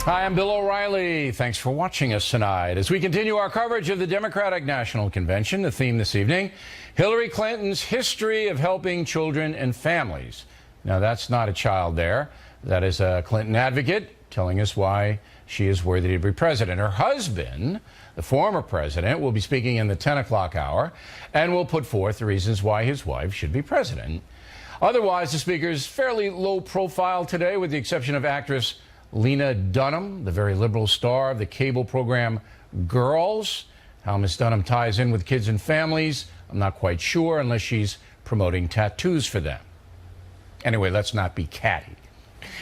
Hi, I'm Bill O'Reilly. Thanks for watching us tonight. As we continue our coverage of the Democratic National Convention, the theme this evening, Hillary Clinton's history of helping children and families. Now, that's not a child there. That is a Clinton advocate telling us why she is worthy to be president. Her husband, the former president, will be speaking in the 10 o'clock hour and will put forth the reasons why his wife should be president. Otherwise, the speaker is fairly low profile today, with the exception of actress Lena Dunham, the very liberal star of the cable program Girls. How Miss Dunham ties in with kids and families, I'm not quite sure, unless she's promoting tattoos for them. Anyway, let's not be catty.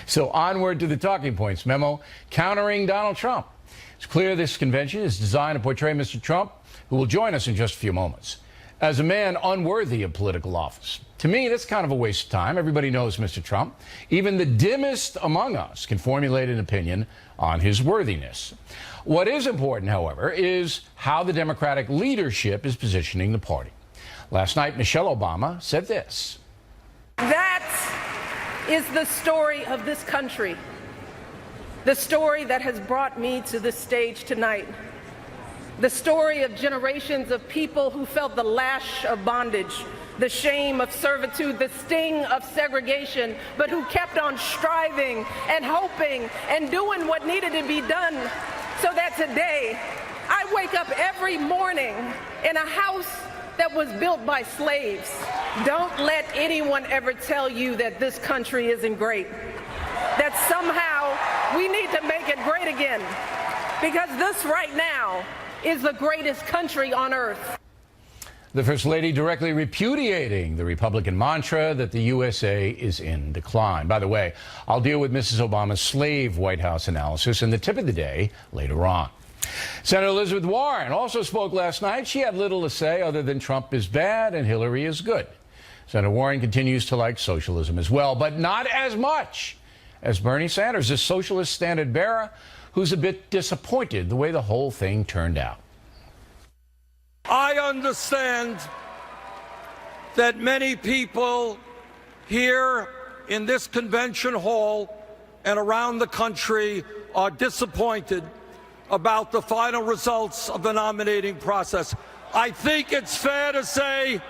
So onward to the talking points memo, countering Donald Trump. It's clear this convention is designed to portray Mr. Trump, who will join us in just a few moments, as a man unworthy of political office. To me, that's kind of a waste of time. Everybody knows Mr. Trump. Even the dimmest among us can formulate an opinion on his worthiness. What is important, however, is how the Democratic leadership is positioning the party. Last night, Michelle Obama said this. That is the story of this country, the story that has brought me to this stage tonight. The story of generations of people who felt the lash of bondage, the shame of servitude, the sting of segregation, but who kept on striving and hoping and doing what needed to be done so that today I wake up every morning in a house that was built by slaves. Don't let anyone ever tell you that this country isn't great, that somehow we need to make it great again, because this right now is the greatest country on earth. The First Lady directly repudiating the Republican mantra that the USA is in decline. By the way, I'll deal with Mrs. Obama's slave White House analysis in the tip of the day later on. Senator Elizabeth Warren also spoke last night. She had little to say other than Trump is bad and Hillary is good. Senator Warren continues to like socialism as well, but not as much as Bernie Sanders, the socialist standard bearer, who's a bit disappointed the way the whole thing turned out. I understand that many people here in this convention hall and around the country are disappointed about the final results of the nominating process. I think it's fair to say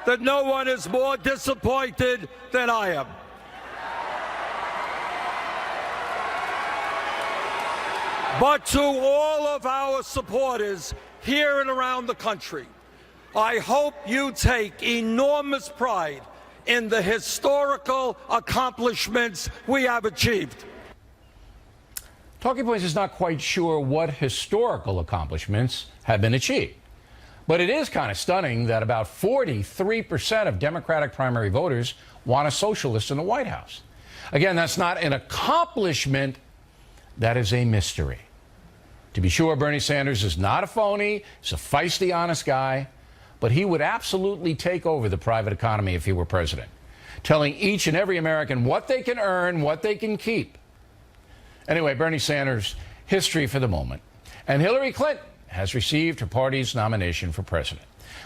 that no one is more disappointed than I am. But to all of our supporters here and around the country, I hope you take enormous pride in the historical accomplishments we have achieved. Talking Points is not quite sure what historical accomplishments have been achieved. But it is kind of stunning that about 43% of Democratic primary voters want a socialist in the White House. Again, that's not an accomplishment. That is a mystery. To be sure, Bernie Sanders is not a phony. He's a feisty, honest guy. But he would absolutely take over the private economy if he were president, telling each and every American what they can earn, what they can keep. Anyway, Bernie Sanders, history for the moment. And Hillary Clinton has received her party's nomination for president.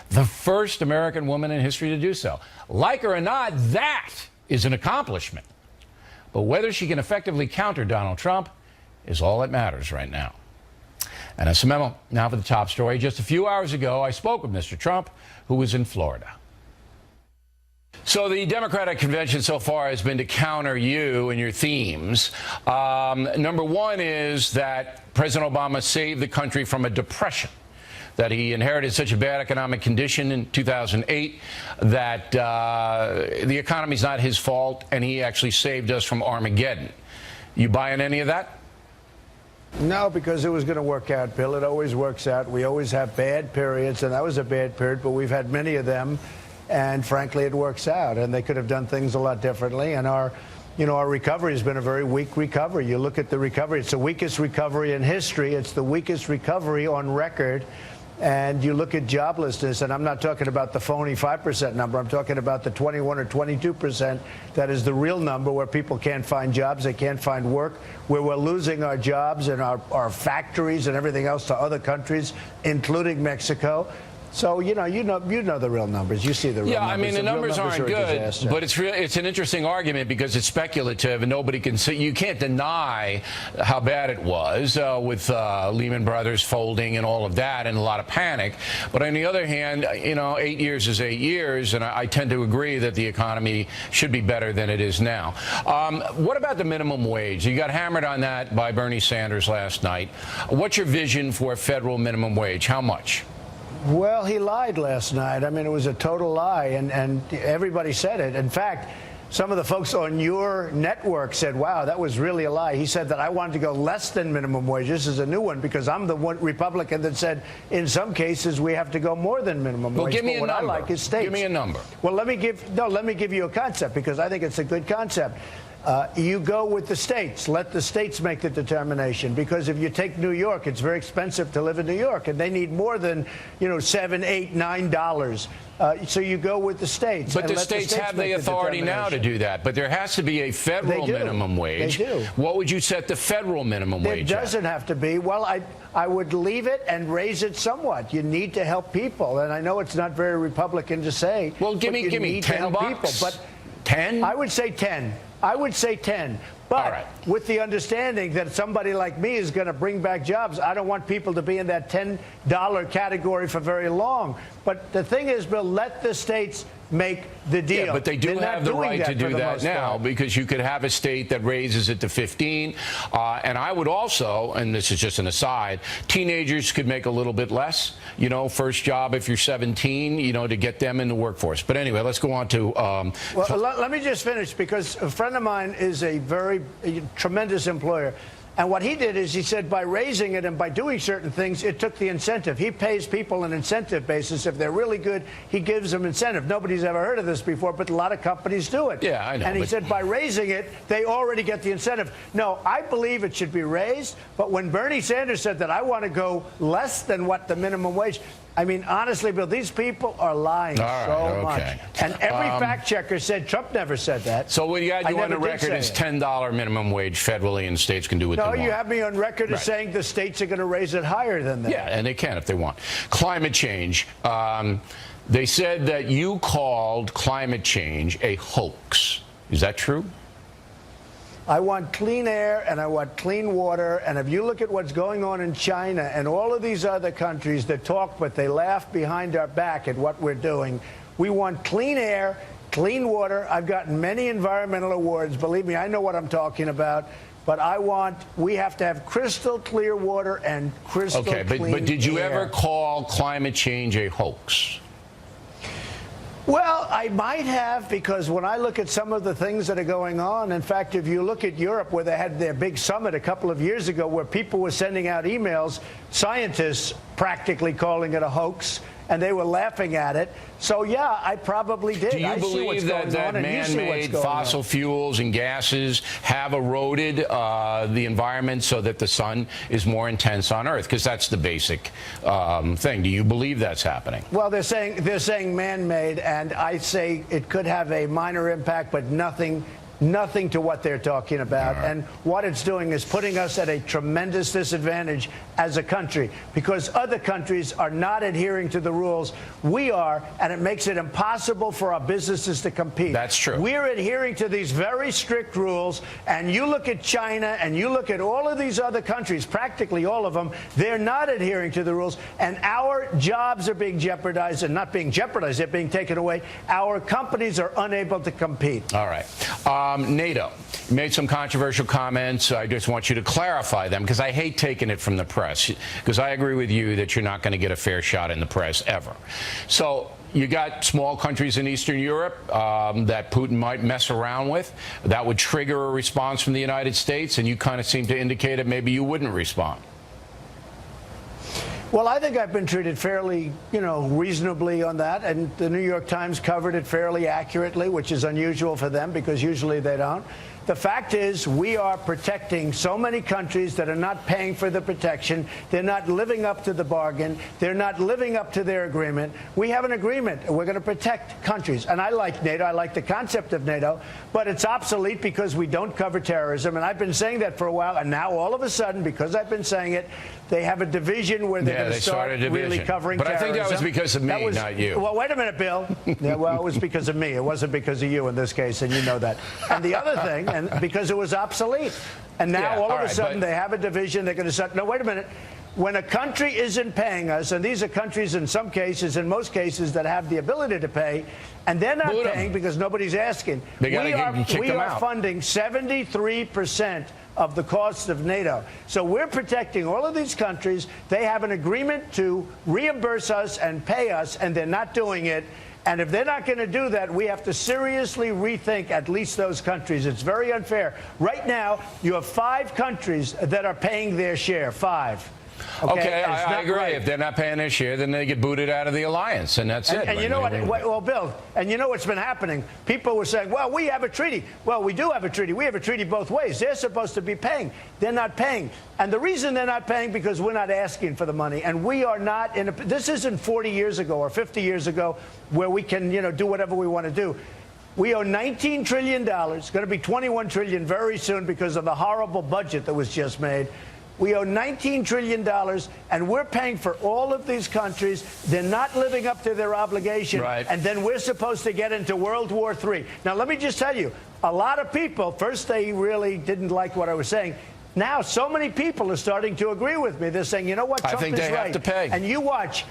The first American woman in history to do so. Like her or not, that is an accomplishment. But whether she can effectively counter Donald Trump is all that matters right now. And that's the memo. Now for the top story. Just a few hours ago, I spoke with Mr. Trump, who was in Florida. So the Democratic convention so far has been to counter you and your themes. Number one is that President Obama saved the country from a depression, that he inherited such a bad economic condition in 2008 that the economy's not his fault, and he actually saved us from Armageddon. You buying any of that? No, because it was going to work out, Bill. It always works out. We always have bad periods, and that was a bad period, but we've had many of them, and frankly, it works out. And they could have done things a lot differently, and our recovery has been a very weak recovery. You look at the recovery, it's the weakest recovery in history. It's the weakest recovery on record. And you look at joblessness, and I'm not talking about the phony 5% number. I'm talking about the 21 or 22%. That is the real number, where people can't find jobs, they can't find work, where we're losing our jobs and our factories and everything else to other countries, including Mexico. So you know the real numbers. You see the real numbers. Yeah, I mean the numbers aren't good, but it's an interesting argument because it's speculative and nobody can see. You can't deny how bad it was with Lehman Brothers folding and all of that and a lot of panic. But on the other hand, 8 years is 8 years, and I tend to agree that the economy should be better than it is now. What about the minimum wage? You got hammered on that by Bernie Sanders last night. What's your vision for a federal minimum wage? How much? Well, he lied last night. I mean, it was a total lie, and everybody said it. In fact, some of the folks on your network said, wow, that was really a lie. He said that I wanted to go less than minimum wage. This is a new one because I'm the one Republican that said in some cases we have to go more than minimum wage. Well, give me a number. I like is states. Give me a number. Well, let me give you a concept because I think it's a good concept. You go with the states. Let the states make the determination. Because if you take New York, it's very expensive to live in New York, and they need more than $7, $8, $9. So you go with the states. But the states have the authority now to do that. But there has to be a federal minimum wage. They do. What would you set the federal minimum wage at? It doesn't have to be. Well, I would leave it and raise it somewhat. You need to help people, and I know it's not very Republican to say. Well, give me $10. People, but 10? I would say 10. I would say 10. But with the understanding that somebody like me is going to bring back jobs, I don't want people to be in that $10 category for very long. But the thing is, Bill, let the states make the deal. Yeah, but they do have the right to do that now because you could have a state that raises it to 15. And I would also, and this is just an aside, teenagers could make a little bit less, first job if you're 17, to get them in the workforce. But anyway, let's go on to... well, let me just finish because a friend of mine is a very tremendous employer. And what he did is he said by raising it and by doing certain things, it took the incentive. He pays people an incentive basis. If they're really good, he gives them incentive. Nobody's ever heard of this before, but a lot of companies do it. Yeah, I know. And he said by raising it, they already get the incentive. No, I believe it should be raised. But when Bernie Sanders said that I want to go less than what the minimum wage, I mean, honestly, Bill, these people are lying so much. And every fact checker said Trump never said that. So what you got you on the record is $10 minimum wage federally, and states can do what they want. No, you have me on record as saying the states are going to raise it higher than that. Yeah, and they can if they want. Climate change. They said that you called climate change a hoax. Is that true? I want clean air and I want clean water. And if you look at what's going on in China and all of these other countries that talk, but they laugh behind our back at what we're doing, we want clean air, clean water. I've gotten many environmental awards. Believe me, I know what I'm talking about. But we have to have crystal clear water and crystal clean air. Okay, but did you ever call climate change a hoax? Well, I might have, because when I look at some of the things that are going on, in fact, if you look at Europe, where they had their big summit a couple of years ago, where people were sending out emails, scientists practically calling it a hoax, and they were laughing at it. So, yeah, I probably did. Do you believe that man-made fossil fuels and gases have eroded the environment so that the sun is more intense on Earth? Because that's the basic thing. Do you believe that's happening? Well, they're saying man-made, and I say it could have a minor impact, but nothing to what they're talking about. And what it's doing is putting us at a tremendous disadvantage as a country because other countries are not adhering to the rules. We are, and it makes it impossible for our businesses to compete. That's true. We're adhering to these very strict rules, and you look at China and you look at all of these other countries, practically all of them, they're not adhering to the rules, and our jobs are being jeopardized, and not being jeopardized, they're being taken away. Our companies are unable to compete. All right. NATO made some controversial comments. I just want you to clarify them because I hate taking it from the press because I agree with you that you're not going to get a fair shot in the press ever. So you got small countries in Eastern Europe that Putin might mess around with. That would trigger a response from the United States, and you kind of seem to indicate that maybe you wouldn't respond. Well, I think I've been treated fairly, reasonably on that. And the New York Times covered it fairly accurately, which is unusual for them because usually they don't. The fact is, we are protecting so many countries that are not paying for the protection. They're not living up to the bargain. They're not living up to their agreement. We have an agreement. We're going to protect countries. And I like NATO. I like the concept of NATO. But it's obsolete because we don't cover terrorism. And I've been saying that for a while. And now, all of a sudden, because I've been saying it, they have a division where they're going to start really covering terrorism. But I think that was because of me, not you. Well, wait a minute, Bill. Yeah, well, it was because of me. It wasn't because of you in this case, and you know that. And the other thing, and because it was obsolete. And now, all of a sudden, they have a division. They're going to start. No, wait a minute. When a country isn't paying us, and these are countries in some cases, in most cases, that have the ability to pay, and they're not paying because nobody's asking. We are funding 73% of the cost of NATO. So we're protecting all of these countries. They have an agreement to reimburse us and pay us, and they're not doing it. And if they're not going to do that, we have to seriously rethink at least those countries. It's very unfair. Right now, you have 5 countries that are paying their share. 5. Okay, I agree. Right. If they're not paying their share, then they get booted out of the alliance, and that's it. And you know what? Well, Bill, and you know what's been happening? People were saying, well, we have a treaty. Well, we do have a treaty. We have a treaty both ways. They're supposed to be paying. They're not paying. And the reason they're not paying because we're not asking for the money. And we are not in a... This isn't 40 years ago or 50 years ago where we can, do whatever we want to do. We owe $19 trillion. It's going to be $21 trillion very soon because of the horrible budget that was just made. We owe $19 trillion, and we're paying for all of these countries. They're not living up to their obligation, and then we're supposed to get into World War III. Now, let me just tell you, a lot of people, first they really didn't like what I was saying. Now, so many people are starting to agree with me. They're saying, you know what, Trump is right. I think they have to pay. And you watch.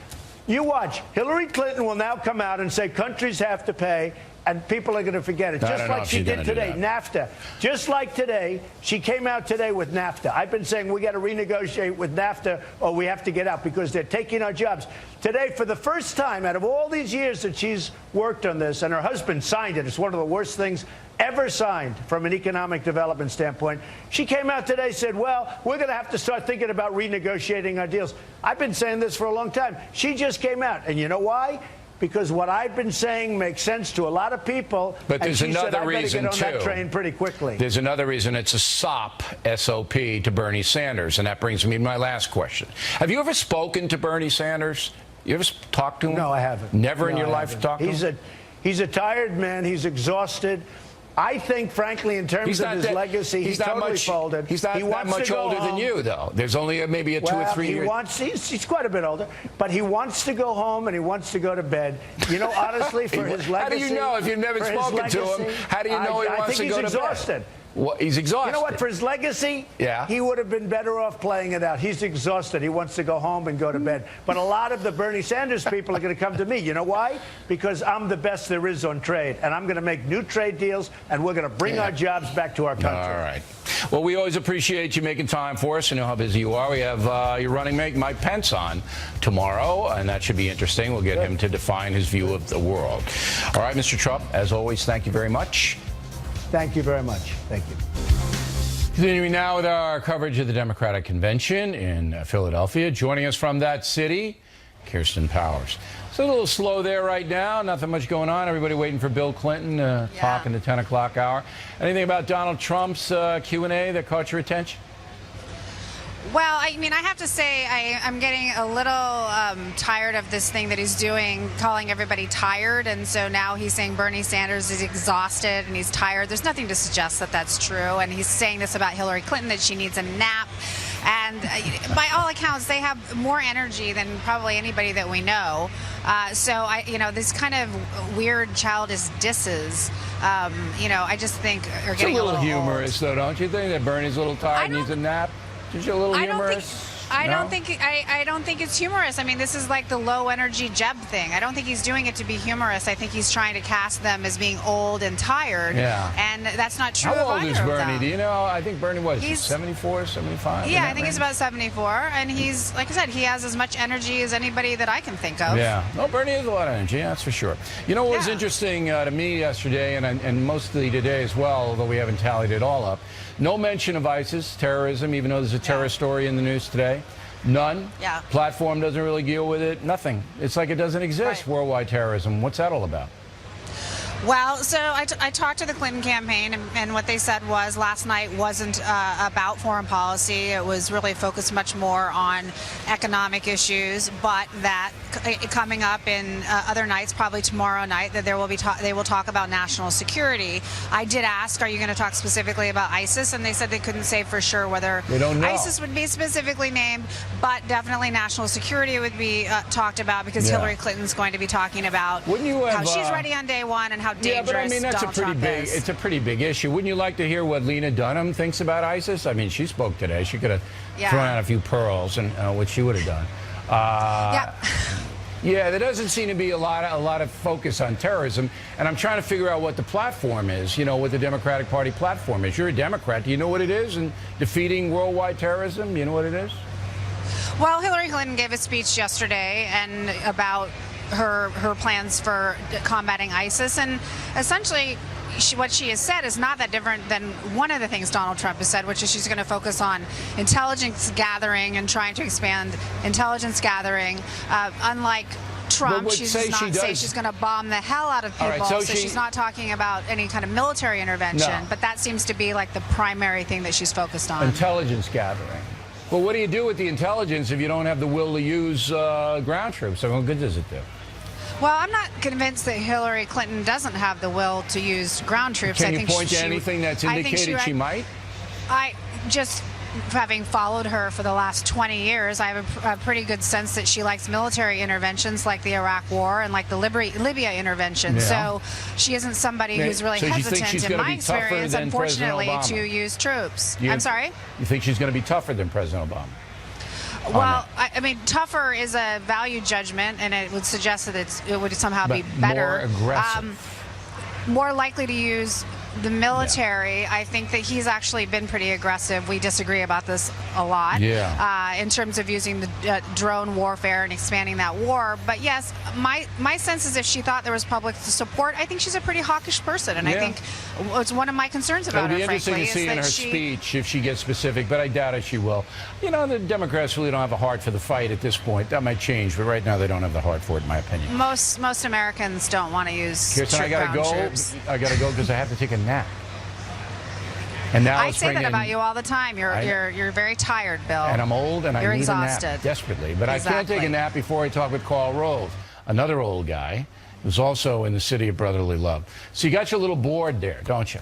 Hillary Clinton will now come out and say countries have to pay. And people are going to forget it, just like she did today, NAFTA. Just like today, she came out today with NAFTA. I've been saying we got to renegotiate with NAFTA or we have to get out because they're taking our jobs. Today, for the first time out of all these years that she's worked on this, and her husband signed it, it's one of the worst things ever signed from an economic development standpoint. She came out today and said, well, we're going to have to start thinking about renegotiating our deals. I've been saying this for a long time. She just came out. And you know why? Because what I've been saying makes sense to a lot of people. But there's another reason, too. Get on that train pretty quickly. There's another reason. It's a SOP, S-O-P, to Bernie Sanders. And that brings me to my last question. Have you ever spoken to Bernie Sanders? You ever talked to him? No, I haven't. Never in your life talked to him? He's a tired man. He's exhausted. I think, frankly, in terms of his legacy, he's totally folded. He's not that much older than you, though. There's only maybe a 2 or 3 years. He's quite a bit older, but he wants to go home and he wants to go to bed. Honestly, for his legacy. How do you know if you've never spoken to him? How do you know he wants to go to bed? I think he's exhausted. Well, he's exhausted. You know what? For his legacy, he would have been better off playing it out. He's exhausted. He wants to go home and go to bed. But a lot of the Bernie Sanders people are going to come to me. You know why? Because I'm the best there is on trade. And I'm going to make new trade deals, and we're going to bring our jobs back to our country. All right. Well, we always appreciate you making time for us. You know how busy you are. We have your running mate, Mike Pence, on tomorrow, and that should be interesting. We'll get him to define his view of the world. All right, Mr. Trump, as always, thank you very much. Thank you very much. Thank you. Continuing now with our coverage of the Democratic Convention in Philadelphia. Joining us from that city, Kirsten Powers. It's a little slow there right now. Nothing much going on. Everybody waiting for Bill Clinton to talk in the 10 o'clock hour. Anything about Donald Trump's Q&A that caught your attention? Well, I mean, I have to say I'm getting a little tired of this thing that he's doing, calling everybody tired. And so now he's saying Bernie Sanders is exhausted and he's tired. There's nothing to suggest that that's true. And he's saying this about Hillary Clinton, that she needs a nap. And by all accounts, they have more energy than probably anybody that we know. So, this kind of weird childish disses, I just think are getting a little humorous, though, don't you think? That Bernie's a little tired and needs a nap? Is it a little humorous? I don't think it's humorous. I mean, this is like the low energy Jeb thing. I don't think he's doing it to be humorous. I think he's trying to cast them as being old and tired. Yeah. And that's not true. How old is Bernie? Do you know? I think Bernie was 74, 75. Yeah, I think he's about 74. And he's, like I said, he has as much energy as anybody that I can think of. Yeah. No, Bernie has a lot of energy, that's for sure. You know what was interesting to me yesterday and mostly today as well, although we haven't tallied it all up, no mention of ISIS, terrorism, even though there's a terror story in the news today. None. Yeah. Platform doesn't really deal with it. Nothing. It's like it doesn't exist, worldwide terrorism. What's that all about? Well, so I talked to the Clinton campaign, and what they said was last night wasn't about foreign policy. It was really focused much more on economic issues, but that coming up in other nights, probably tomorrow night, that they will talk about national security. I did ask, are you going to talk specifically about ISIS? And they said they couldn't say for sure whether ISIS would be specifically named, but definitely national security would be talked about, because Hillary Clinton's going to be talking about how she's ready on day one and how dangerous but I mean, that's Donald Trump is. It's a pretty big issue. Wouldn't you like to hear what Lena Dunham thinks about ISIS? I mean, she spoke today. She could have thrown out a few pearls and what she would have done. Yeah, there doesn't seem to be a lot of focus on terrorism, and I'm trying to figure out what the platform is. You know, what the Democratic Party platform is. You're a Democrat. Do you know what it is? And defeating worldwide terrorism. You know what it is? Well, Hillary Clinton gave a speech yesterday and about her plans for combating ISIS, and essentially what she has said is not that different than one of the things Donald Trump has said, which is she's going to focus on intelligence gathering and trying to expand intelligence gathering. Unlike Trump, she does not say she's going to bomb the hell out of people, right, so she's not talking about any kind of military intervention, but that seems to be like the primary thing that she's focused on. Intelligence gathering. Well, what do you do with the intelligence if you don't have the will to use ground troops? So what good does it do? Well, I'm not convinced that Hillary Clinton doesn't have the will to use ground troops. Can you point to anything that's indicated she might? Having followed her for the last 20 years, I have a pretty good sense that she likes military interventions like the Iraq War and like the Libya intervention. So she isn't somebody who's really hesitant, in my experience, unfortunately, to use troops. I'm sorry? You think she's going to be tougher than President Obama? Well, I mean, tougher is a value judgment, and it would suggest that it would somehow be better. More aggressive. More likely to use the military. I think that he's actually been pretty aggressive. We disagree about this a lot in terms of using the drone warfare and expanding that war. But yes, my sense is if she thought there was public support, I think she's a pretty hawkish person, and I think it's one of my concerns about her, frankly. It'll be interesting to see in her speech if she gets specific, but I doubt if she will. You know, the Democrats really don't have a heart for the fight at this point. That might change, but right now they don't have the heart for it, in my opinion. Most Americans don't want to use Kirsten, I gotta go. Troops. I gotta go because I have to take a nap. And now I say that about you all the time. You're very tired, Bill. And I'm old, and I need exhausted. a nap desperately. But I can't take a nap before I talk with Karl Rove, another old guy who's also in the city of brotherly love. So you got your little board there, don't you?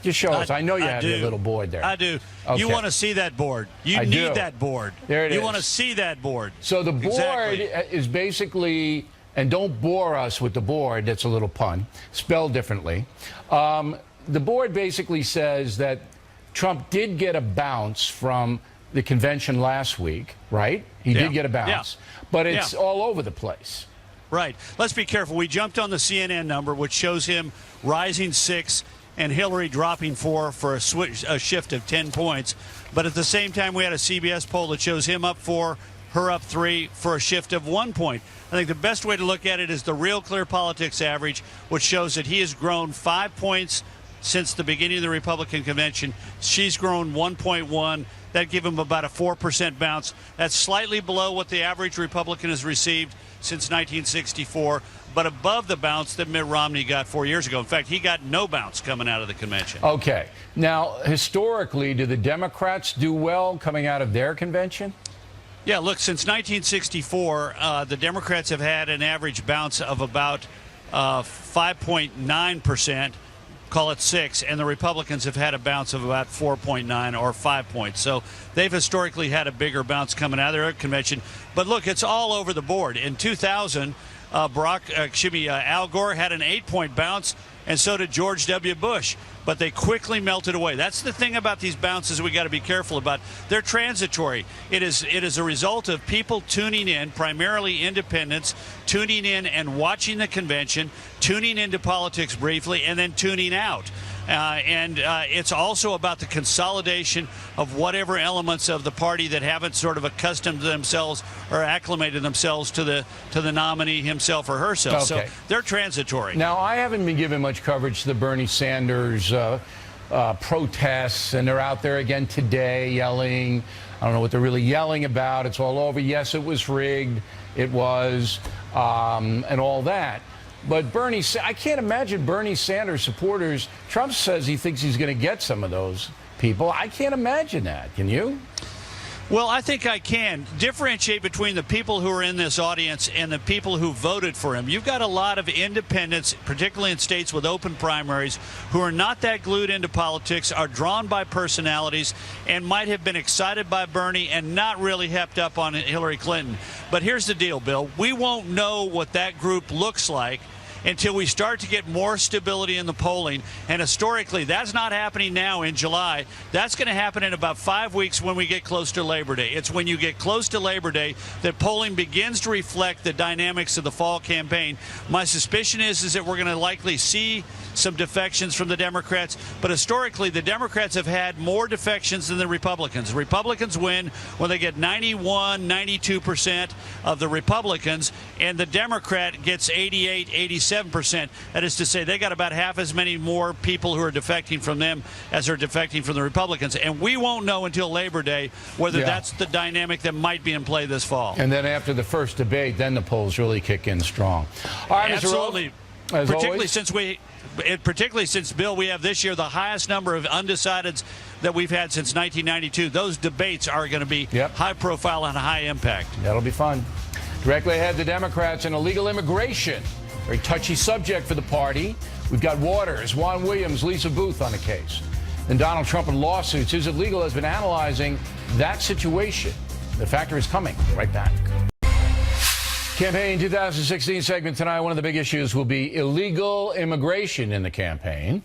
Just show us. I know you have your little board there. I do. Okay. You want to see that board. You need that board. There it is. You want to see that board. So the board is basically, and don't bore us with the board, that's a little pun, spelled differently. The board basically says that Trump did get a bounce from the convention last week, right? He did get a bounce. But it's all over the place. Right. Let's be careful. We jumped on the CNN number, which shows him rising 6 and Hillary dropping 4 for a shift of 10 points. But at the same time, we had a CBS poll that shows him up 4, her up 3 for a shift of 1 point. I think the best way to look at it is the Real Clear Politics average, which shows that he has grown 5 points since the beginning of the Republican convention. She's grown 1.1. That gave him about a 4% bounce. That's slightly below what the average Republican has received since 1964, but above the bounce that Mitt Romney got 4 years ago. In fact, he got no bounce coming out of the convention. Okay. Now, historically, do the Democrats do well coming out of their convention? Yeah, look, since 1964, the Democrats have had an average bounce of about 5.9%. Call it 6, and the Republicans have had a bounce of about 4.9 or 5 points. So they've historically had a bigger bounce coming out of their convention. But look, it's all over the board. In 2000, Al Gore had an 8-point bounce, and so did George W. Bush. But they quickly melted away. That's the thing about these bounces we got to be careful about. They're transitory. It is a result of people tuning in, primarily independents, tuning in and watching the convention, tuning into politics briefly, and then tuning out. It's also about the consolidation of whatever elements of the party that haven't sort of accustomed themselves or acclimated themselves to the nominee himself or herself. Okay. So they're transitory. Now, I haven't been given much coverage to the Bernie Sanders protests, and they're out there again today yelling. I don't know what they're really yelling about. It's all over. Yes, it was rigged. It was, and all that. But I can't imagine Bernie Sanders supporters. Trump says he thinks he's going to get some of those people. I can't imagine that. Can you? Well, I think I can differentiate between the people who are in this audience and the people who voted for him. You've got a lot of independents, particularly in states with open primaries, who are not that glued into politics, are drawn by personalities, and might have been excited by Bernie and not really hepped up on Hillary Clinton. But here's the deal, Bill. We won't know what that group looks like until we start to get more stability in the polling. And historically, that's not happening now in July. That's going to happen in about 5 weeks when we get close to Labor Day. It's when you get close to Labor Day that polling begins to reflect the dynamics of the fall campaign. My suspicion is that we're going to likely see some defections from the Democrats, but historically the Democrats have had more defections than the Republicans. Republicans win when they get 91, 92% of the Republicans, and the Democrat gets 88, 87%. That is to say, they got about half as many more people who are defecting from them as are defecting from the Republicans. And we won't know until Labor Day whether that's the dynamic that might be in play this fall. And then after the first debate, then the polls really kick in strong. All right, absolutely. Particularly since, Bill, we have this year the highest number of undecideds that we've had since 1992. Those debates are going to be high profile and high impact. That'll be fun. Directly ahead, the Democrats and illegal immigration. Very touchy subject for the party. We've got Waters, Juan Williams, Lisa Booth on the case. And Donald Trump and lawsuits. Is It Legal has been analyzing that situation. The Factor is coming. Right back. Campaign 2016 segment tonight. One of the big issues will be illegal immigration in the campaign.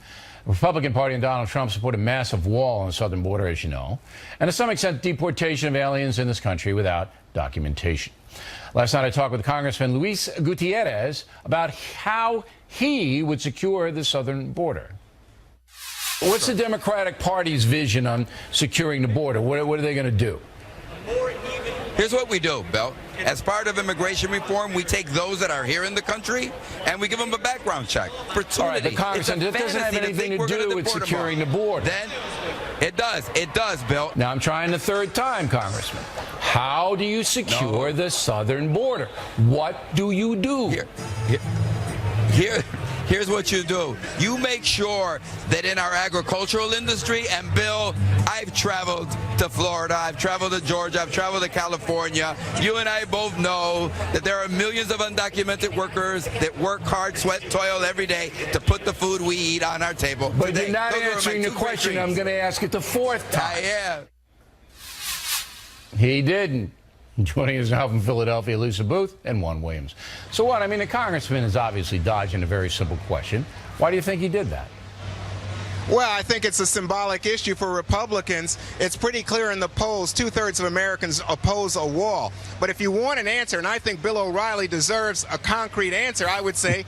The Republican Party and Donald Trump support a massive wall on the southern border, as you know, and to some extent deportation of aliens in this country without documentation. Last night I talked with Congressman Luis Gutierrez about how he would secure the southern border. What's the Democratic Party's vision on securing the border? What are they going to do? Here's what we do, Bill. As part of immigration reform, we take those that are here in the country and we give them a background check. Opportunity. All right, but Congressman, that doesn't have anything to do with securing the border. Then it does. It does, Bill. Now I'm trying the third time, Congressman. How do you secure the southern border? What do you do? Here's what you do. You make sure that in our agricultural industry, and Bill, I've traveled to Florida, I've traveled to Georgia, I've traveled to California. You and I both know that there are millions of undocumented workers that work hard, sweat, toil every day to put the food we eat on our table. But today, you're not answering the question. I'm going to ask it the fourth time. I am. He didn't. Joining us now from Philadelphia, Lisa Booth and Juan Williams. So what? I mean, the congressman is obviously dodging a very simple question. Why do you think he did that? Well, I think it's a symbolic issue for Republicans. It's pretty clear in the polls, 2/3 of Americans oppose a wall. But if you want an answer, and I think Bill O'Reilly deserves a concrete answer, I would say,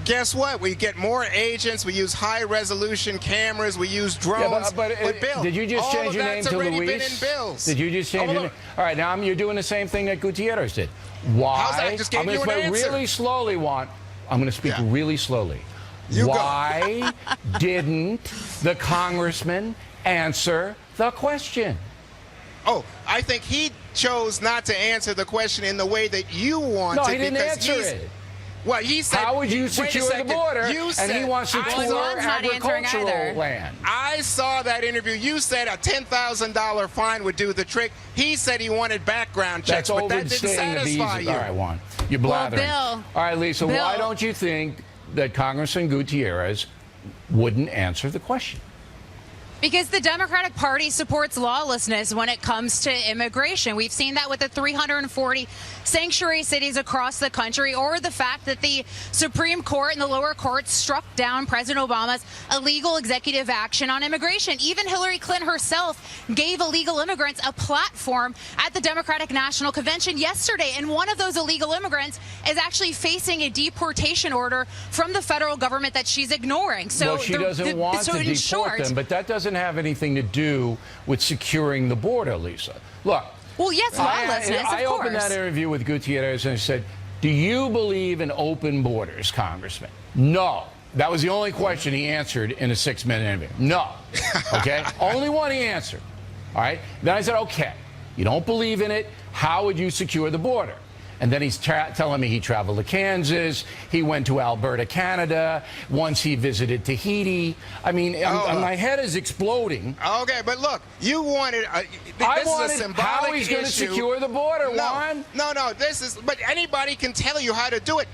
guess what? We get more agents. We use high-resolution cameras. We use drones. But Bill, did you just change your name to Luis? Been in bills. Did you just change your name? All right, now you're doing the same thing that Gutierrez did. Why? How's that? I just gave I'm going you to an speak answer. really slowly, Juan. I'm going to speak really slowly. Why didn't the congressman answer the question? Oh, I think he chose not to answer the question in the way that you want No, to. he didn't answer it. Well, he said, how would you secure the border? And he wants to tour agricultural land. I saw that interview. You said a $10,000 fine would do the trick. He said he wanted background checks, but that didn't satisfy you. All right, Juan, you're blathering. Well, Bill, all right, Lisa, why don't you think that Congressman Gutierrez wouldn't answer the question? Because the Democratic Party supports lawlessness when it comes to immigration. We've seen that with the 340 sanctuary cities across the country, or the fact that the Supreme Court and the lower courts struck down President Obama's illegal executive action on immigration. Even Hillary Clinton herself gave illegal immigrants a platform at the Democratic National Convention yesterday, and one of those illegal immigrants is actually facing a deportation order from the federal government that she's ignoring. So well, she doesn't want to deport them, but that doesn't have anything to do with securing the border, Lisa. Look. Well, yes, lawlessness, I opened that interview with Gutierrez and I said, do you believe in open borders, Congressman? No. That was the only question he answered in a 6-minute interview. No. Okay? Only one he answered. All right? Then I said, okay, you don't believe in it. How would you secure the border? And then he's telling me he traveled to Kansas. He went to Alberta, Canada. Once he visited Tahiti. I mean, my head is exploding. Okay, but look, you wanted. I wanted how he's going to secure the border, Juan. No. But anybody can tell you how to do it.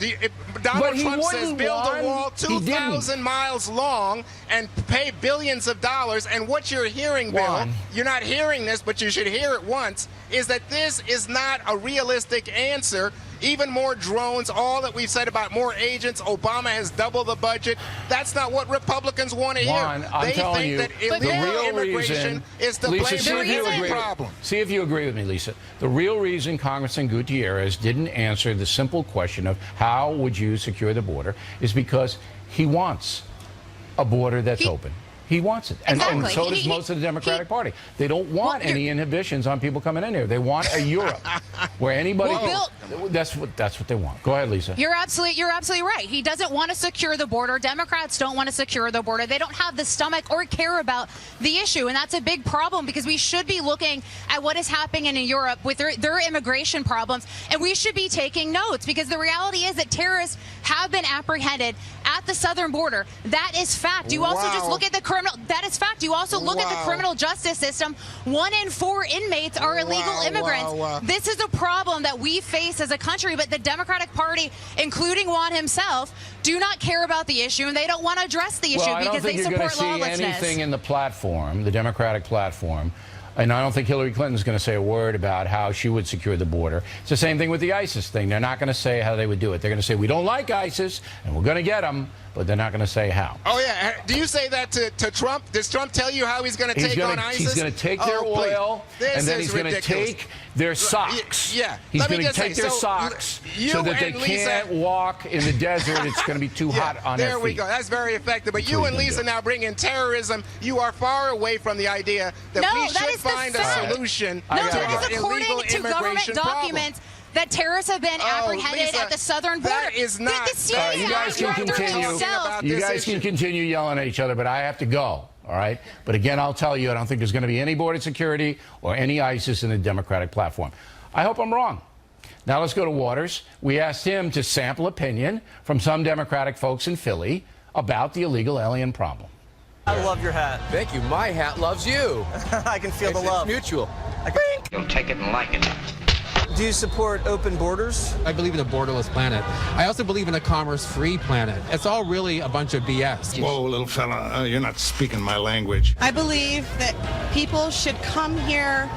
Donald Trump says build a wall 2,000 miles long and pay billions of dollars. And what you're hearing, Bill, you're not hearing this, but you should hear it once, is that this is not a realistic answer. Even more drones, all that we've said about more agents, Obama has doubled the budget. That's not what Republicans want to hear. They think that illegal immigration is the blame for the problem. See if you agree with me, Lisa. The real reason Congressman Gutierrez didn't answer the simple question of how would you secure the border is because he wants a border that's open. He wants it. And so does most of the Democratic Party. They don't want any inhibitions on people coming in here. They want a Europe where anybody... that's what they want. Go ahead, Lisa. You're absolutely right. He doesn't want to secure the border. Democrats don't want to secure the border. They don't have the stomach or care about the issue. And that's a big problem because we should be looking at what is happening in Europe with their immigration problems. And we should be taking notes because the reality is that terrorists have been apprehended at the southern border. That is fact. You also just look at the criminal. That is fact. You also look at the criminal justice system. 1 in 4 inmates are illegal immigrants. This is a problem that we face as a country, but the Democratic Party, including Juan himself, do not care about the issue, and they don't want to address the issue because they support lawlessness. I don't think you're going to see anything in the platform, the Democratic platform, and I don't think Hillary Clinton's going to say a word about how she would secure the border. It's the same thing with the ISIS thing. They're not going to say how they would do it. They're going to say, we don't like ISIS, and we're going to get them, but they're not going to say how. Oh, yeah. Do you say that to Trump? Does Trump tell you how he's going to take on ISIS? He's going to take their oil, and then he's going to take their socks. Yeah. He's going to take their socks so that they can't walk in the desert. It's going to be too hot on their feet. There we go. That's very effective. But you and Lisa now bring in terrorism. You are far away from the idea that we should find a solution to that is illegal according to government documents that terrorists have been apprehended Lisa, at the southern border. That is not. You guys can continue. You guys can continue yelling at each other, but I have to go. All right. But again, I'll tell you, I don't think there's going to be any border security or any ISIS in the Democratic platform. I hope I'm wrong. Now let's go to Waters. We asked him to sample opinion from some Democratic folks in Philly about the illegal alien problem. I love your hat. Thank you. My hat loves you. I can feel the love. It's mutual. You'll take it and like it. Do you support open borders? I believe in a borderless planet. I also believe in a commerce-free planet. It's all really a bunch of BS. Whoa, little fella, you're not speaking my language. I believe that people should come here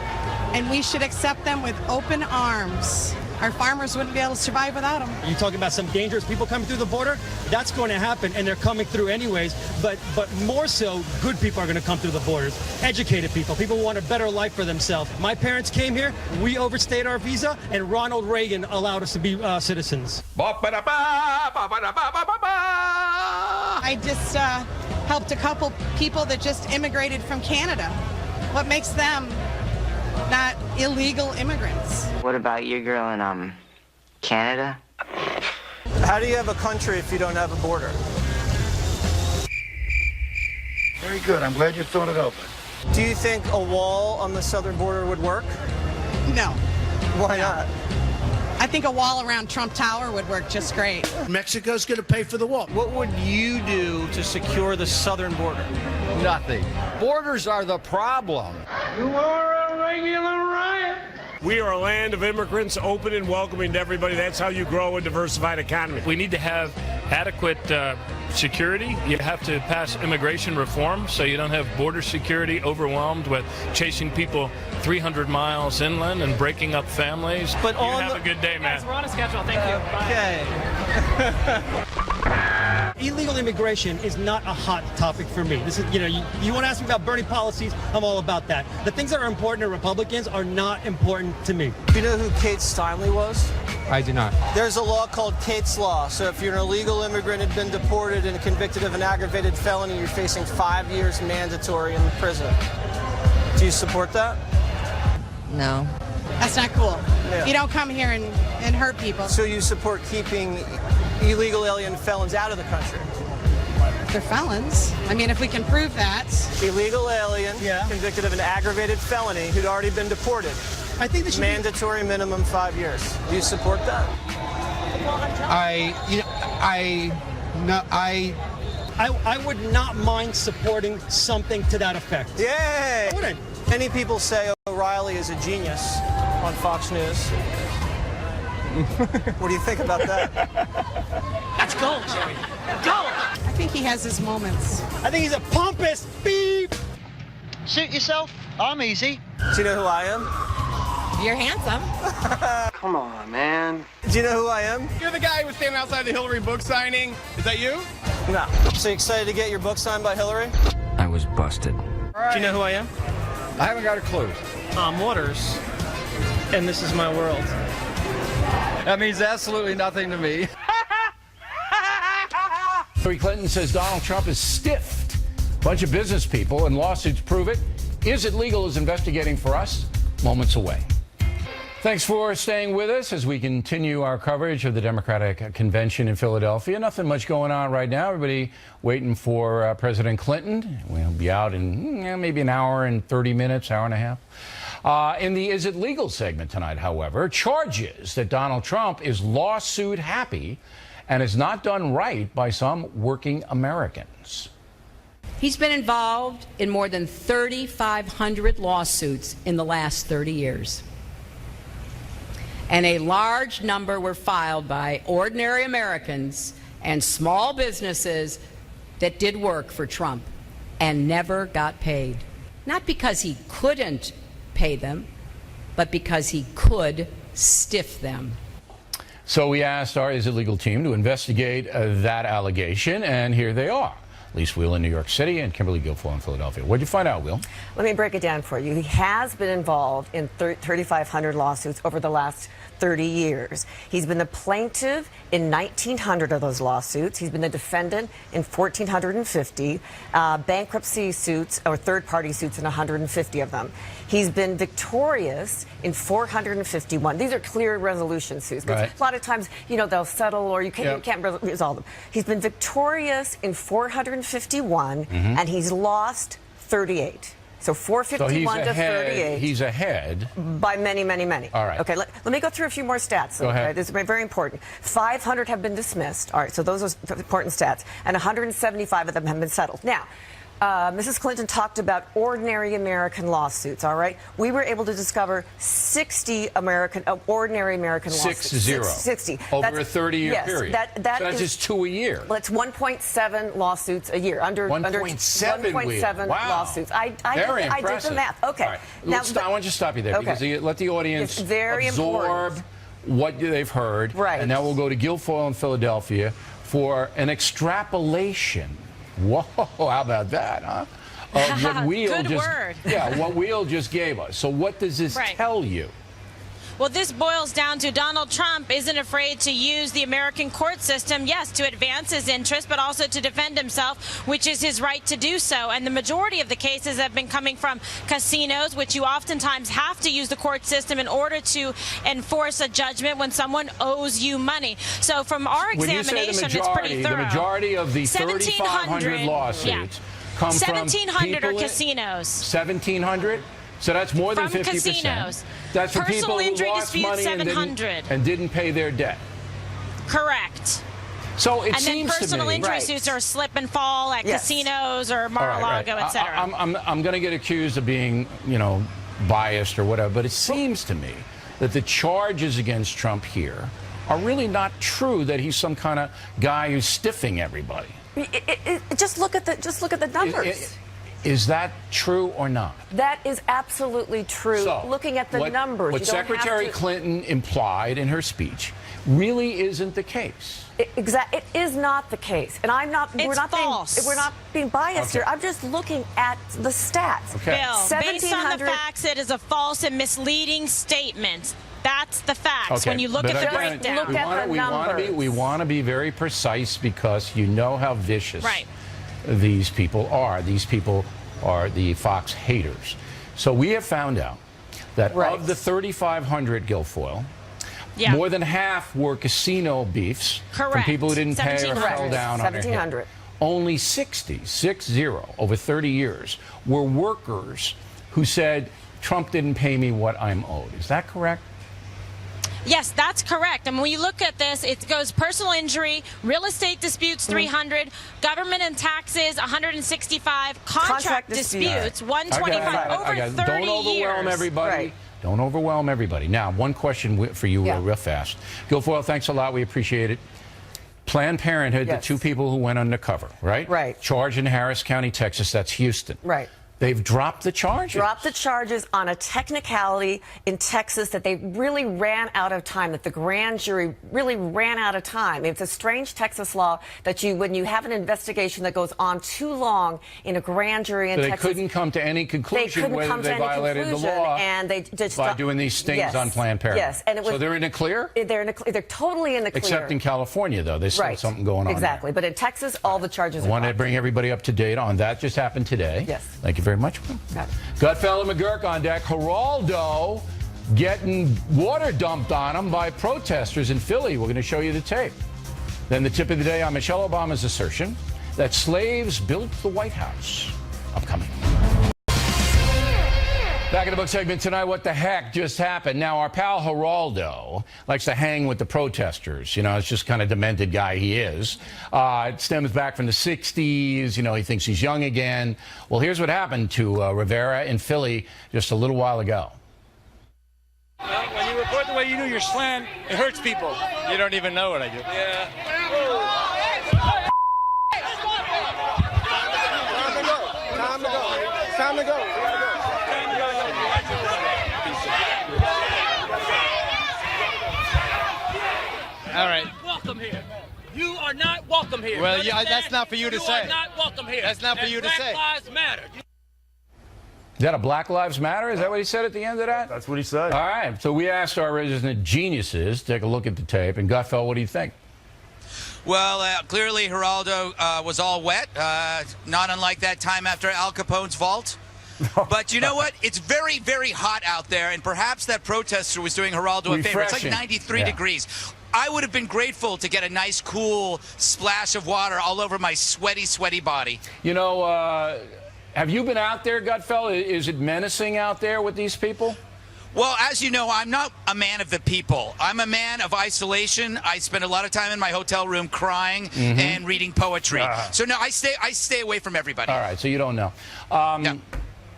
and we should accept them with open arms. Our farmers wouldn't be able to survive without them. You're talking about some dangerous people coming through the border? That's going to happen, and they're coming through anyways. But more so, good people are going to come through the borders. Educated people. People who want a better life for themselves. My parents came here. We overstayed our visa, and Ronald Reagan allowed us to be citizens. I just helped a couple people that just immigrated from Canada. What makes them not illegal immigrants? What about your girl in Canada? How do you have a country if you don't have a border? Very good. I'm glad you thought it over. Do you think a wall on the southern border would work? No. Why not? I think a wall around Trump Tower would work just great. Mexico's going to pay for the wall. What would you do to secure the southern border? Nothing. Borders are the problem. You are a regular riot. We are a land of immigrants, open and welcoming to everybody. That's how you grow a diversified economy. We need to have adequate security. You have to pass immigration reform so you don't have border security overwhelmed with chasing people 300 miles inland and breaking up families. But you have a good day, man. We're on a schedule. Thank you. Okay. Illegal immigration is not a hot topic for me. This is, you want to ask me about Bernie policies, I'm all about that. The things that are important to Republicans are not important to me. Do you know who Kate Steinle was? I do not. There's a law called Kate's Law. So if you're an illegal immigrant and been deported and convicted of an aggravated felony, you're facing 5 years mandatory in the prison. Do you support that? No. That's not cool. Yeah. You don't come here and hurt people. So you support keeping illegal alien felons out of the country? They're felons. I mean, if we can prove that. Illegal alien convicted of an aggravated felony who'd already been deported. I think this should mandatory minimum 5 years. Do you support that? I would not mind supporting something to that effect. Yay! I wouldn't. Many people say O'Reilly is a genius on Fox News. What do you think about that? Let's go, Jerry. Go! I think he has his moments. I think he's a pompous beep. Suit yourself. I'm easy. Do you know who I am? You're handsome. Come on, man. Do you know who I am? You're the guy who was standing outside the Hillary book signing. Is that you? No. So you excited to get your book signed by Hillary? I was busted. Do you know who I am? I haven't got a clue. I'm Waters, and this is my world. That means absolutely nothing to me. Hillary Clinton says Donald Trump is stiffed. A bunch of business people and lawsuits prove it. Is it legal is investigating for us. Moments away. Thanks for staying with us as we continue our coverage of the Democratic convention in Philadelphia. Nothing much going on right now. Everybody waiting for President Clinton. We'll be out in maybe an hour and 30 minutes, hour and a half. In the Is It Legal segment tonight, however, charges that Donald Trump is lawsuit happy and is not done right by some working Americans. He's been involved in more than 3,500 lawsuits in the last 30 years. And a large number were filed by ordinary Americans and small businesses that did work for Trump and never got paid. Not because he couldn't pay them, but because he could stiff them. So we asked our Is It Legal team to investigate that allegation, and here they are. Lise Wheel in New York City and Kimberly Guilfoyle in Philadelphia. What did you find out, Will? Let me break it down for you. He has been involved in 3,500 lawsuits over the last 30 years. He's been the plaintiff in 1,900 of those lawsuits. He's been the defendant in 1,450, bankruptcy suits or third-party suits in 150 of them. He's been victorious in 451. These are clear resolution suits. Right. A lot of times, you know, they'll settle or you can't resolve them. He's been victorious in 451, and he's lost 38. So 451 to 38. He's ahead. By many, many, many. All right. Okay, let me go through a few more stats. Go ahead. This is very important. 500 have been dismissed. All right, so those are important stats. And 175 of them have been settled. Now, Mrs. Clinton talked about ordinary American lawsuits, all right? We were able to discover 60 ordinary American lawsuits. 60. Over a 30-year period. So that's just 2 a year. Well, it's 1.7 lawsuits a year. 1.7 lawsuits. I did the math. Okay. Right. Now, I want you to stop you there because let the audience absorb what they've heard. Right. And now we'll go to Guilfoyle in Philadelphia for an extrapolation. Whoa, how about that, huh? Of what what Wheel just gave us. So what does this tell you? Well, this boils down to Donald Trump isn't afraid to use the American court system, yes, to advance his interests, but also to defend himself, which is his right to do so. And the majority of the cases have been coming from casinos, which you oftentimes have to use the court system in order to enforce a judgment when someone owes you money. So from our examination, it's pretty thorough. The majority of the 3,500 lawsuits come from 1,700 are casinos. 1,700? So that's more than 50%. Casinos. That's for Personal people injury who lost dispute, money 700. and didn't pay their debt. Correct. So it and seems then to me, personal injury suits are slip and fall at casinos or Mar-a-Lago, etc. I'm going to get accused of being, biased or whatever, but it seems to me that the charges against Trump here are really not true. That he's some kind of guy who's stiffing everybody. Just look at the numbers. Is that true or not? That is absolutely true. So, looking at the numbers. What Secretary Clinton implied in her speech really isn't the case. Exactly. It is not the case. And we're not being biased here. I'm just looking at the stats. Okay. Bill, based on the facts, it is a false and misleading statement. That's the facts. When you look at the breakdown. We want to be very precise because you know how vicious these people are. These people are the Fox haters. So we have found out that of the 3,500 Guilfoyle, more than half were casino beefs from people who didn't pay or fell down on their head. Only 60 over 30 years, were workers who said Trump didn't pay me what I'm owed. Is that correct? Yes, that's correct. And when you look at this, it goes personal injury, real estate disputes 300, government and taxes 165, contract disputes 125, over 30 Don't overwhelm years. everybody. Right. Don't overwhelm everybody. Now, one question for you real fast. Guilfoyle, thanks a lot. We appreciate it. Planned Parenthood, the two people who went undercover, right? Right. Charged in Harris County, Texas. That's Houston. Right. They've dropped the charges. Dropped the charges on a technicality in Texas that they really ran out of time, that the grand jury really ran out of time. It's a strange Texas law that when you have an investigation that goes on too long in a grand jury in Texas. They couldn't come to any conclusion whether they violated the law and they just by doing these stings on Planned Parenthood. Yes, and so they're in the clear? They're totally in the clear. Except in California, though. There's still something going on. Exactly. But in Texas, all the charges I wanted to bring everybody up to date on that. Just happened today. Yes. Thank you very much. Gutfeld and McGurk on deck. Geraldo getting water dumped on him by protesters in Philly. We're going to show you the tape. Then the tip of the day on Michelle Obama's assertion that slaves built the White House. Upcoming. Back in the book segment tonight, what the heck just happened? Now, our pal Geraldo likes to hang with the protesters. You know, it's just kind of demented guy he is. It stems back from the 60s. You know, he thinks he's young again. Well, here's what happened to Rivera in Philly just a little while ago. When you report the way you do your slam, it hurts people. You don't even know what I do. Yeah. Time to go. Time to go. All right. Welcome here. You are not welcome here. Well, yeah, that's not for you to say. You are not welcome here. That's not for you to say. Black Lives Matter. Is that a Black Lives Matter? Is that what he said at the end of that? That's what he said. All right. So we asked our resident geniuses to take a look at the tape. And Gutfeld, what do you think? Well, clearly Geraldo was all wet, not unlike that time after Al Capone's vault. But you know what? It's very, very hot out there, and perhaps that protester was doing Geraldo a favor. It's like 93 degrees. I would have been grateful to get a nice, cool splash of water all over my sweaty, sweaty body. You know, have you been out there, Gutfeld? Is it menacing out there with these people? Well, as you know, I'm not a man of the people. I'm a man of isolation. I spend a lot of time in my hotel room crying and reading poetry. So, no, I stay away from everybody. All right, so you don't know.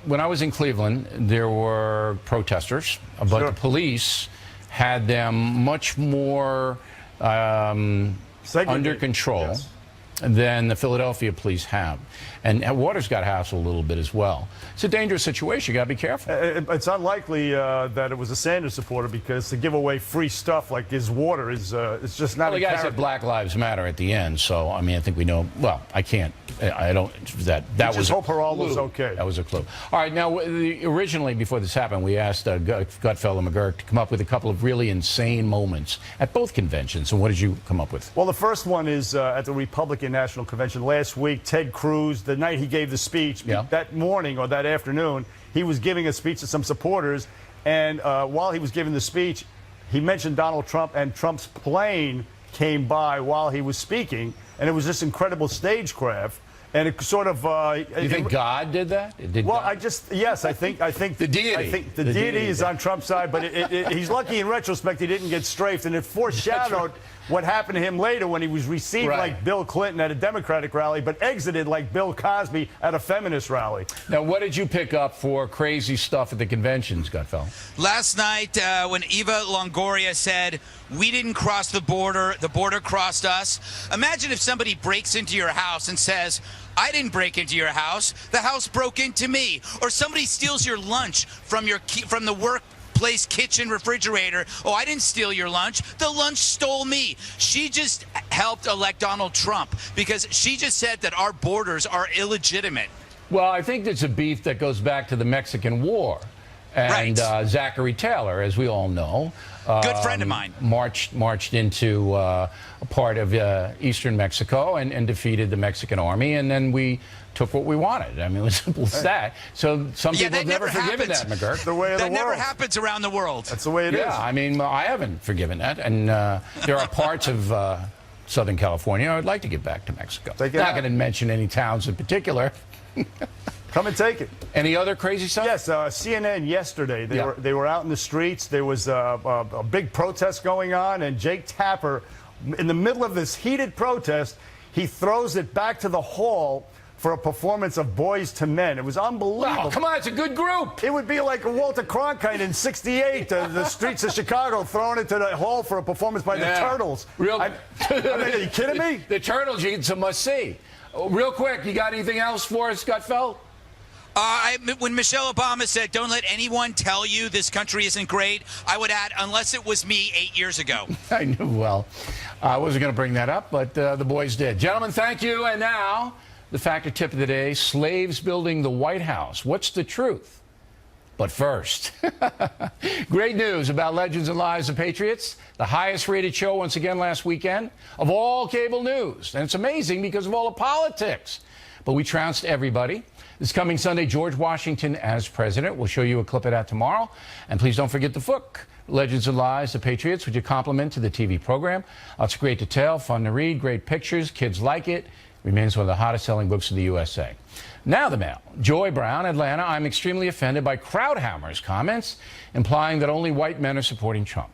When I was in Cleveland, there were protesters, but the police had them much more under control than the Philadelphia police have. And water's got hassled a little bit as well. It's a dangerous situation. You got to be careful. It's unlikely that it was a Sanders supporter, because to give away free stuff like his water is it's just not. Well, the guy said Black Lives Matter at the end, so I mean, I think we know. Well, I can't. I don't. That was. Just hope Geraldo's okay. That was a clue. All right. Now, originally, before this happened, we asked Gutfeld and McGurk to come up with a couple of really insane moments at both conventions. And what did you come up with? Well, the first one is at the Republican National Convention last week. Ted Cruz, the night he gave the speech, that morning or that afternoon, he was giving a speech to some supporters, and while he was giving the speech, he mentioned Donald Trump, and Trump's plane came by while he was speaking, and it was this incredible stagecraft. And it sort of. You think God did that? Yes, I think the deity. I think the deity is on Trump's side, but he's lucky in retrospect he didn't get strafed, and it foreshadowed what happened to him later when he was received like Bill Clinton at a Democratic rally, but exited like Bill Cosby at a feminist rally. Now, what did you pick up for crazy stuff at the conventions, Gutfeld? Last night, when Eva Longoria said, "We didn't cross the border crossed us." Imagine if somebody breaks into your house and says, "I didn't break into your house. The house broke into me." Or somebody steals your lunch from the workplace kitchen refrigerator. "Oh, I didn't steal your lunch. The lunch stole me." She just helped elect Donald Trump because she just said that our borders are illegitimate. Well, I think there's a beef that goes back to the Mexican War. And Zachary Taylor, as we all know, good friend of mine, marched into a part of eastern Mexico and defeated the Mexican army, and then we took what we wanted. I mean, it was simple as that. So some people have never forgiven that, McGurk. The way of the world. That never happens around the world. That's the way it is. Yeah, I mean, I haven't forgiven that, and there are parts of Southern California I would like to get back to Mexico. Not going to mention any towns in particular. Come and take it. Any other crazy stuff? Yes, CNN yesterday, they were out in the streets. There was a big protest going on, and Jake Tapper, in the middle of this heated protest, he throws it back to the hall for a performance of Boys to Men. It was unbelievable. Oh, come on, it's a good group. It would be like Walter Cronkite in '68, the streets of Chicago, throwing it to the hall for a performance by the Turtles. I mean, are you kidding me? The Turtles, it's a must-see. Real quick, you got anything else for us, Gutfeld? When Michelle Obama said, "Don't let anyone tell you this country isn't great," I would add, unless it was me 8 years ago. I knew well. I wasn't going to bring that up, but the boys did. Gentlemen, thank you. And now, the factor tip of the day, slaves building the White House. What's the truth? But first, great news about Legends and Lies of Patriots, the highest rated show once again last weekend of all cable news. And it's amazing because of all the politics. But we trounced everybody. This coming Sunday, George Washington as president. We'll show you a clip of that tomorrow. And please don't forget the book, Legends and Lies of Patriots, which is a compliment to the TV program. Lots of great detail, fun to read, great pictures. Kids like it. Remains one of the hottest selling books in the USA. Now the mail. Joy Brown, Atlanta. I'm extremely offended by Krauthammer's comments implying that only white men are supporting Trump.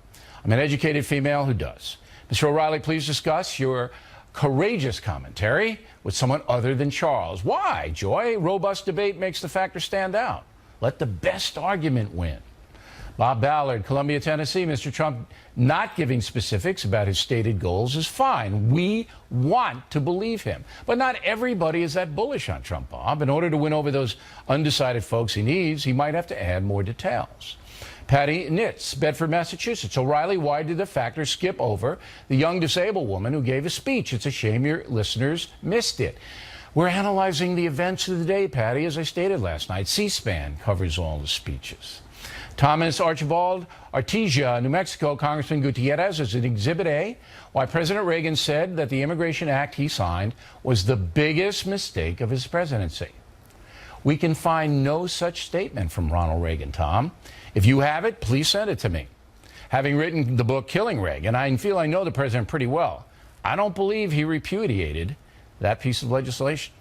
I'm an educated female who does. Mr. O'Reilly, please discuss your courageous commentary with someone other than Charles. Why, Joy? Robust debate makes the factor stand out. Let the best argument win. Bob Ballard, Columbia, Tennessee. Mr. Trump not giving specifics about his stated goals is fine. We want to believe him. But not everybody is that bullish on Trump, Bob. In order to win over those undecided folks he needs, he might have to add more details. Patty Nitz, Bedford, Massachusetts. O'Reilly, why did the factor skip over the young disabled woman who gave a speech? It's a shame your listeners missed it. We're analyzing the events of the day, Patty, as I stated last night. C-SPAN covers all the speeches. Thomas Archibald, Artesia, New Mexico. Congressman Gutierrez is in Exhibit A, why President Reagan said that the Immigration Act he signed was the biggest mistake of his presidency. We can find no such statement from Ronald Reagan, Tom. If you have it, please send it to me. Having written the book Killing Reagan, I feel I know the president pretty well. I don't believe he repudiated that piece of legislation.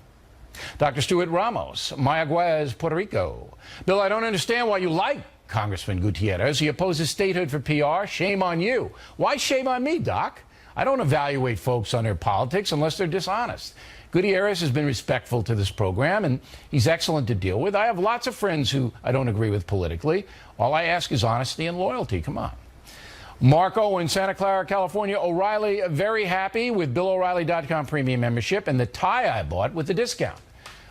Dr. Stuart Ramos, Mayaguez, Puerto Rico. Bill, I don't understand why you like Congressman Gutierrez. He opposes statehood for PR. Shame on you. Why shame on me, Doc? I don't evaluate folks on their politics unless they're dishonest. Gutierrez has been respectful to this program, and he's excellent to deal with. I have lots of friends who I don't agree with politically. All I ask is honesty and loyalty. Come on. Marco in Santa Clara, California. O'Reilly, very happy with BillO'Reilly.com premium membership and the tie I bought with the discount.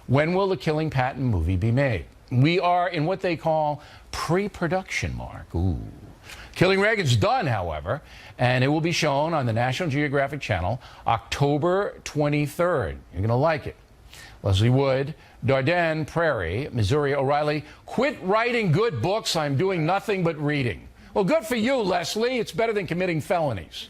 When will the Killing Patton movie be made? We are in what they call pre-production, Mark. Ooh. Killing Reagan's done, however, and it will be shown on the National Geographic Channel October 23rd. You're going to like it. Leslie Wood, Dardenne Prairie, Missouri. O'Reilly, quit writing good books. I'm doing nothing but reading. Well, good for you, Leslie. It's better than committing felonies.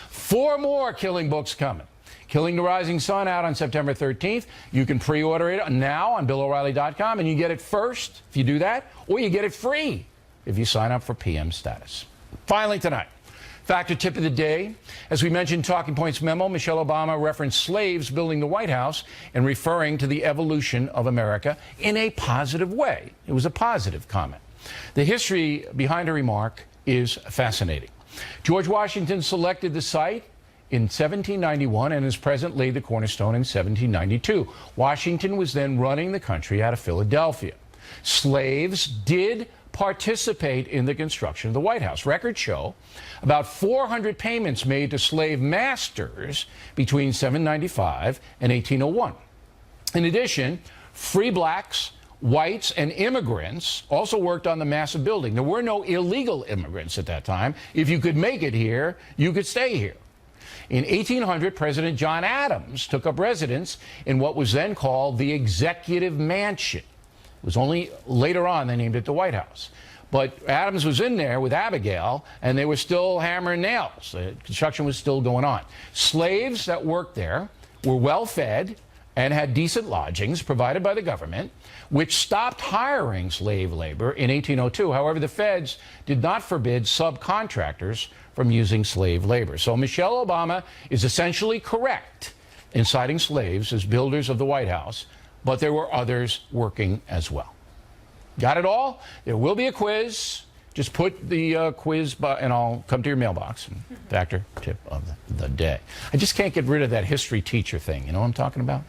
4 more Killing books coming. Killing the Rising Sun out on September 13th. You can pre-order it now on BillO'Reilly.com, and you get it first if you do that, or you get it free if you sign up for PM status. Finally tonight, factor tip of the day. As we mentioned, Talking Points memo, Michelle Obama referenced slaves building the White House and referring to the evolution of America in a positive way. It was a positive comment. The history behind her remark is fascinating. George Washington selected the site in 1791 and as president laid the cornerstone in 1792. Washington was then running the country out of Philadelphia. Slaves did participate in the construction of the White House. Records show about 400 payments made to slave masters between 795 and 1801. In addition, free blacks, whites, and immigrants also worked on the massive building. There were no illegal immigrants at that time. If you could make it here, you could stay here. In 1800, President John Adams took up residence in what was then called the Executive Mansion. It was only later on they named it the White House. But Adams was in there with Abigail, and they were still hammering nails. The construction was still going on. Slaves that worked there were well fed and had decent lodgings provided by the government, which stopped hiring slave labor in 1802. However, the feds did not forbid subcontractors from using slave labor. So Michelle Obama is essentially correct in citing slaves as builders of the White House, but there were others working as well. Got it all? There will be a quiz. Just put the quiz, and I'll come to your mailbox. Factor tip of the day. I just can't get rid of that history teacher thing. You know what I'm talking about?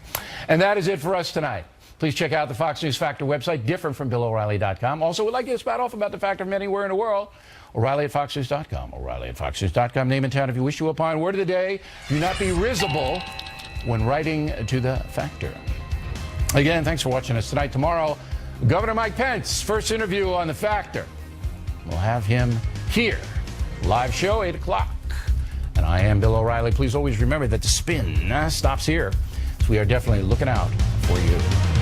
And that is it for us tonight. Please check out the Fox News Factor website, different from BillO'Reilly.com. Also, we'd like you to spat off about the factor from anywhere in the world. O'Reilly at FoxNews.com. O'Reilly at FoxNews.com. Name and town if you wish to opine. Word of the day, do not be risible when writing to the factor. Again, thanks for watching us tonight. Tomorrow, Governor Mike Pence, first interview on the factor. We'll have him here. Live show, 8 o'clock. And I am Bill O'Reilly. Please always remember that the spin stops here. So we are definitely looking out for you.